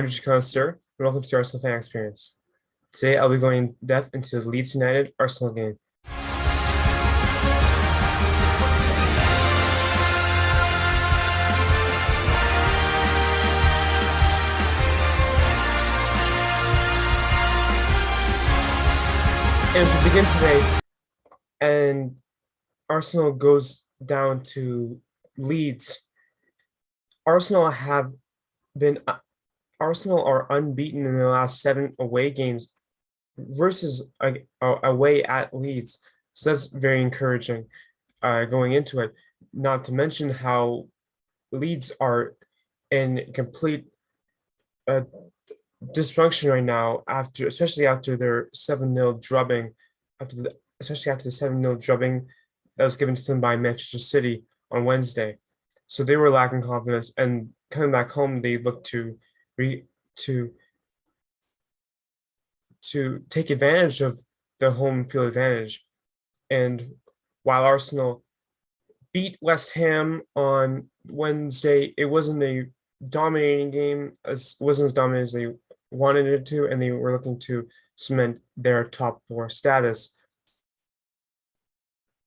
I'm your connoisseur, and welcome to the Arsenal Fan Experience. Today, I'll be going in depth into the Leeds United Arsenal game. As we begin today, and Arsenal goes down to Leeds, Arsenal have been Arsenal are unbeaten in the last 7 away games versus away at Leeds. So that's very encouraging going into it. Not to mention how Leeds are in complete uh, dysfunction right now especially after their 7-0 drubbing, especially after the 7-0 drubbing that was given to them by Manchester City on Wednesday. So they were lacking confidence, and coming back home, they looked to take advantage of the home field advantage. And while Arsenal beat West Ham on Wednesday, it wasn't a dominating game. It wasn't as dominant as they wanted it to, and they were looking to cement their top 4 status.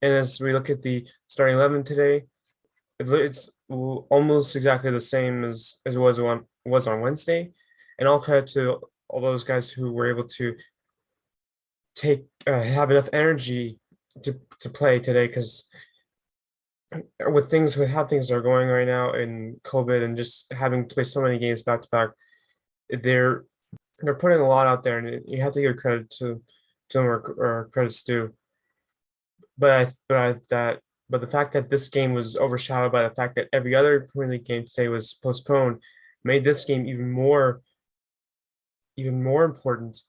And as we look at the starting 11 today, it's almost exactly the same as it was on Wednesday. And all credit to all those guys who were able to have enough energy to play today, because with how things are going right now in COVID and just having to play so many games back to back, they're putting a lot out there, and you have to give credit to them or credit's due. But the fact that this game was overshadowed by the fact that every other Premier League game today was postponed made this game even more important,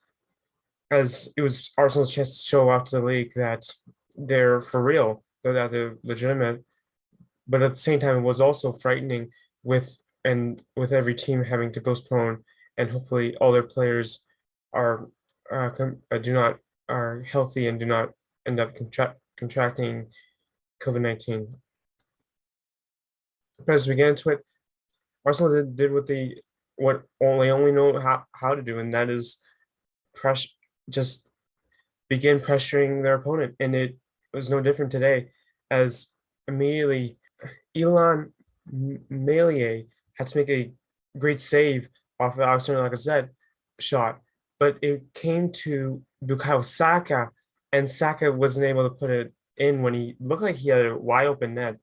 as it was Arsenal's chance to show off to the league that they're for real, that they're legitimate. But at the same time, it was also frightening with every team having to postpone, and hopefully all their players are healthy and do not end up contracting COVID-19. But as we get into it, Arsenal did what they only know how to do, and that is just begin pressuring their opponent. And it was no different today, as immediately Ilan Melia had to make a great save off of Alexander Lacazette shot, but it came to Bukayo Saka, and Saka wasn't able to put it in when he looked like he had a wide open net.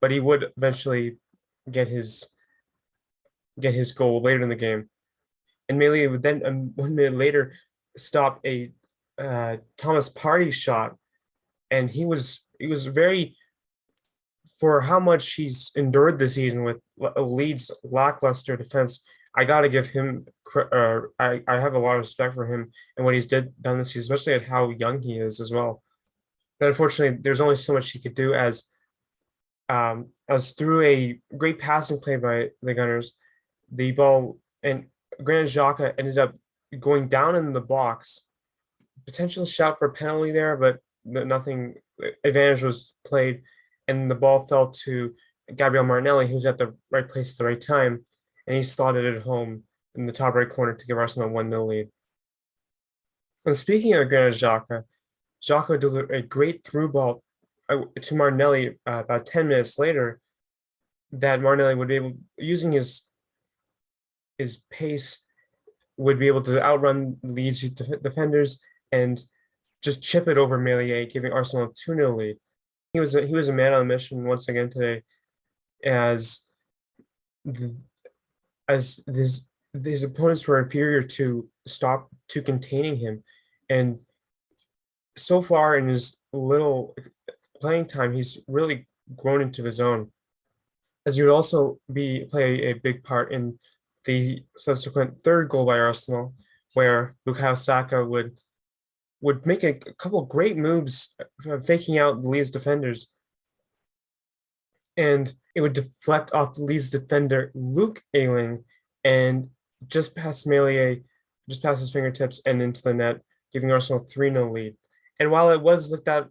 But he would eventually get his goal later in the game. And Melia would then 1 minute later stop a Thomas Partey shot, and he was very, for how much he's endured this season with Leeds' lackluster defense. I gotta give him. I have a lot of respect for him and what he's done this season, especially at how young he is as well. But unfortunately, there's only so much he could do, as through a great passing play by the Gunners, the ball and Granit Xhaka ended up going down in the box. Potential shout for a penalty there, but nothing. Advantage was played, and the ball fell to Gabriel Martinelli, who's at the right place at the right time, and he slotted it home in the top right corner to give Arsenal a 1-0 lead. And speaking of Granit Xhaka, Xhaka delivered a great through ball to Martinelli about 10 minutes later, that Martinelli would be able, using his pace, would be able to outrun Leeds defenders and just chip it over Melia, giving Arsenal a 2-0 lead. He was a man on a mission once again today, as his opponents were inferior to containing him. And so far in his little playing time, he's really grown into his own, as he would also play a big part in the subsequent third goal by Arsenal, where Bukayo Saka would make a couple of great moves, faking out the Leeds defenders, and it would deflect off the Leeds defender Luke Ayling and just past his fingertips and into the net, giving Arsenal a 3-0 lead. And while it was looked at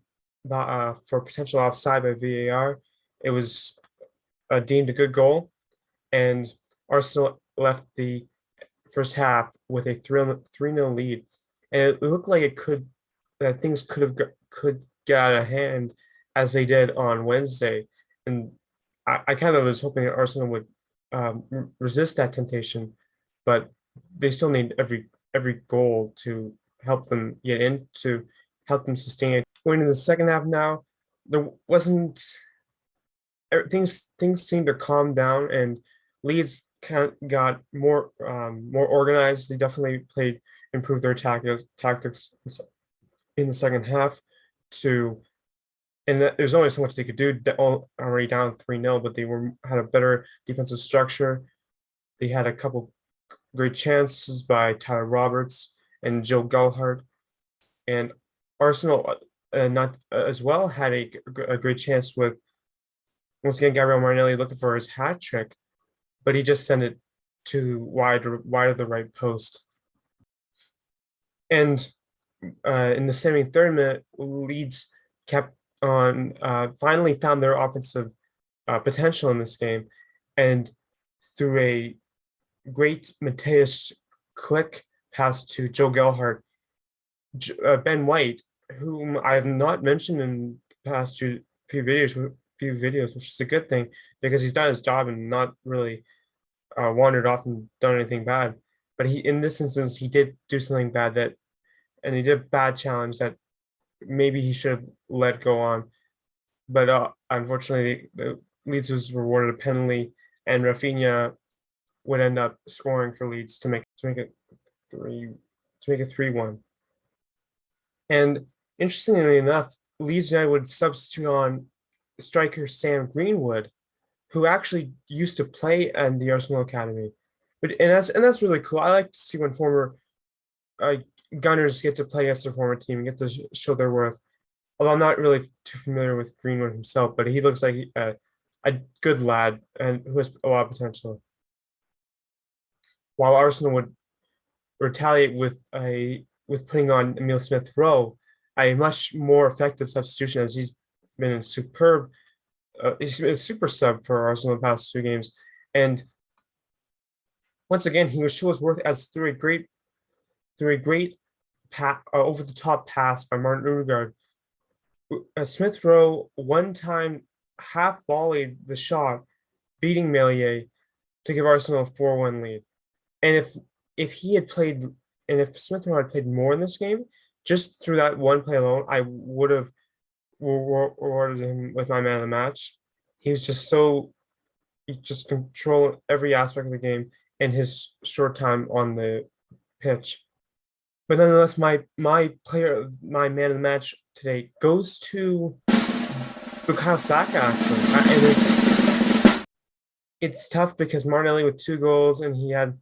for potential offside by VAR, it was deemed a good goal, and Arsenal left the first half with a 3-0 lead, and it looked like it could that things could get out of hand as they did on Wednesday, and I kind of was hoping that Arsenal would resist that temptation, but they still need every goal to help them get in to help them sustain it. Going into the second half now, there wasn't things seemed to calm down, and Leeds got more organized. They definitely improved their tactics in the second half to and there's only so much they could do. Already down 3-0, but they had a better defensive structure. They had a couple great chances by Tyler Roberts and Joe Gelhardt, and Arsenal not as well had a great chance with once again Gabriel Martinelli looking for his hat trick, but he just sent it to wide of the right post. And in the 73rd minute, Leeds kept on finally found their offensive potential in this game, and through a great Mateus click pass to Joe Gelhardt, Ben White, whom I have not mentioned in the past few videos, which is a good thing because he's done his job and not really wandered off and done anything bad. But in this instance, he did do something bad and he did a bad challenge that maybe he should have let go on. But unfortunately, the Leeds was rewarded a penalty, and Rafinha would end up scoring for Leeds to make it 3-1. And interestingly enough, Leeds United would substitute on striker Sam Greenwood, who actually used to play in the Arsenal academy. That's really cool. I like to see when former Gunners get to play against their former team and get to show their worth. Although I'm not really too familiar with Greenwood himself, but he looks like a good lad and who has a lot of potential. While Arsenal would retaliate with putting on Emile Smith-Rowe, a much more effective substitution as he's been a superb. He's been a super sub for Arsenal in the past 2 games, and once again he was show his worth as through a great over the top pass by Martin Odegaard. Smith-Rowe one time half volleyed the shot, beating Meslier to give Arsenal a 4-1 lead. And if he had played, and if Smith-Rowe had played more in this game, just through that one play alone, I would have rewarded him with my man of the match. He was he just controlled every aspect of the game in his short time on the pitch. But nonetheless, my man of the match today goes to Bukayo Saka, actually. And it's tough because Martinelli with 2 goals and he had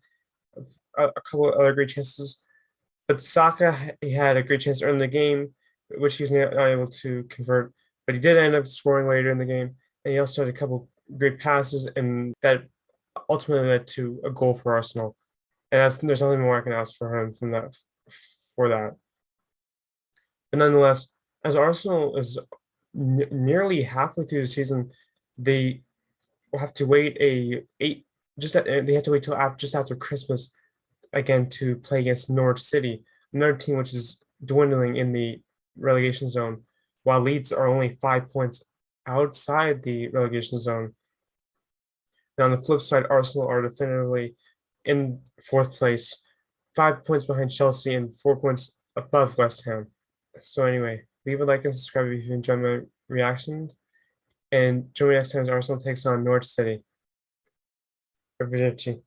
a couple of other great chances. But Saka, he had a great chance to earn the game, which he was not able to convert. But he did end up scoring later in the game. And he also had a couple great passes, and that ultimately led to a goal for Arsenal. And there's nothing more I can ask for him for that. But nonetheless, as Arsenal is nearly halfway through the season, they will have to wait they have to wait till just after Christmas again to play against Norwich City, another team which is dwindling in the relegation zone, while Leeds are only 5 points outside the relegation zone. And on the flip side, Arsenal are definitively in 4th place, 5 points behind Chelsea and 4 points above West Ham. So anyway, leave a like and subscribe if you enjoyed my reactions. And join me next time as Arsenal takes on Norwich City. Arrivederci.